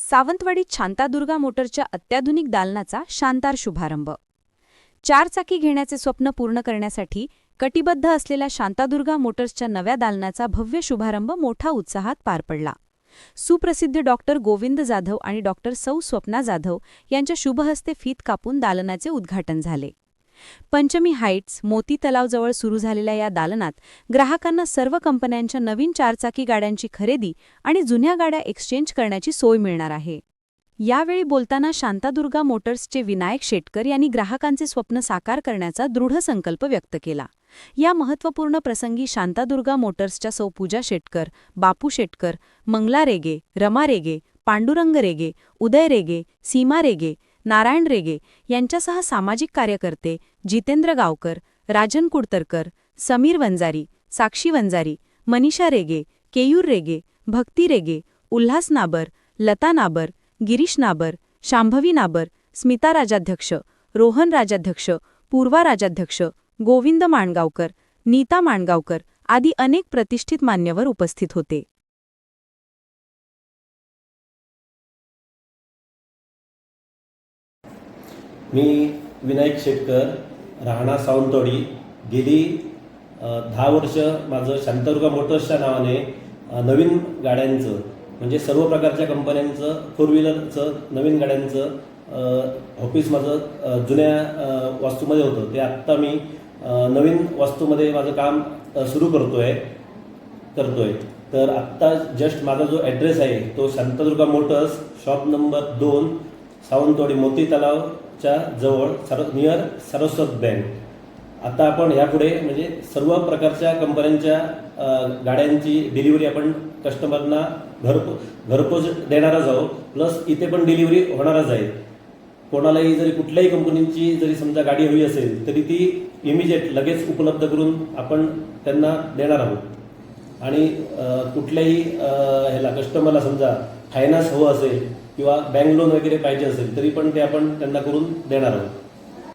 सावंतवाडीत शांतादुर्गा मोटर्सच्या अत्याधुनिक दालनाचा शानदार शुभारंभ। 4 चाकी घेण्याचे स्वप्न पूर्ण करण्यासाठी कटिबद्ध असलेल्या शांतादुर्गा मोटर्सच्या नव्या दालनाचा भव्य शुभारंभ मोठा उत्साहात पार पडला। सुप्रसिद्ध डॉक्टर गोविंद जाधव आणि डॉक्टर सौ स्वप्ना जाधव यांच्या शुभहस्ते फीत कापून दालनाचे उद्घाटन झाले। पंचमी हाइट्स मोती तलावजवळ सुरू झालेल्या या दालनात ग्राहकांना सर्व कंपन्यांच्या नवीन 4 चाकी गाड्यांची खरेदी आणि जुन्या गाड्या एक्सचेंज करण्याची सोय मिळणार आहे। यावेळी बोलताना शांतादुर्गा मोटर्सचे विनायक शेटकर यांनी ग्राहकांचे स्वप्न साकार करण्याचा दृढ संकल्प व्यक्त केला। या महत्त्वपूर्ण प्रसंगी शांतादुर्गा मोटर्सच्या सौ पूजा शेटकर, बापू शेटकर, मंगला रेगे, रमा रेगे, पांडुरंग रेगे, उदय रेगे, सीमा रेगे, नारायण रेगे यांच्यासह सामाजिक कार्यकर्ते जितेंद्र गावकर, राजन कुडतरकर, समीर वंजारी, साक्षी वंजारी, मनीषा रेगे, केयूर रेगे, भक्ती रेगे, उल्हास नाबर, लता नाबर, गिरीश नाबर, शांभवी नाबर, स्मिता राजाध्यक्ष, रोहन राजाध्यक्ष, पूर्वा राजाध्यक्ष, गोविंद माणगावकर, नीता माणगावकर आदी अनेक प्रतिष्ठित मान्यवर उपस्थित होते। मी विनायक शेटकर, राहणार सावंतवाडी। गेली 10 वर्ष माझं शांतादुर्गा मोटर्सच्या नावाने नवीन गाड्यांचं म्हणजे सर्व प्रकारच्या कंपन्यांचं 4 व्हीलरचं नवीन गाड्यांचं ऑफिस माझं जुन्या वास्तूमध्ये होतं। ते आत्ता मी नवीन वास्तूमध्ये माझं काम सुरू करतोय। तर आत्ता जस्ट माझा जो ॲड्रेस आहे तो Shantadurga Motors, shop number 2, Sawantwadi मोती तलावच्या जवळ नियर सरस्वत बँक। आता आपण यापुढे म्हणजे सर्व प्रकारच्या कंपन्यांच्या गाड्यांची डिलिव्हरी आपण कस्टमरना घरपोच देणारच आहोत, प्लस इथे पण डिलिव्हरी होणारच आहे। कोणालाही जरी कुठल्याही कंपनीची जरी समजा गाडी हवी असेल तरी ती इमिजिएट लगेच उपलब्ध करून आपण त्यांना देणार आहोत। आणि कुठल्याही ह्याला कस्टमरला समजा फायनान्स हवं असेल किंवा बँक लोन वगैरे पाहिजे असेल तरी पण ते आपण त्यांना करून देणार आहोत।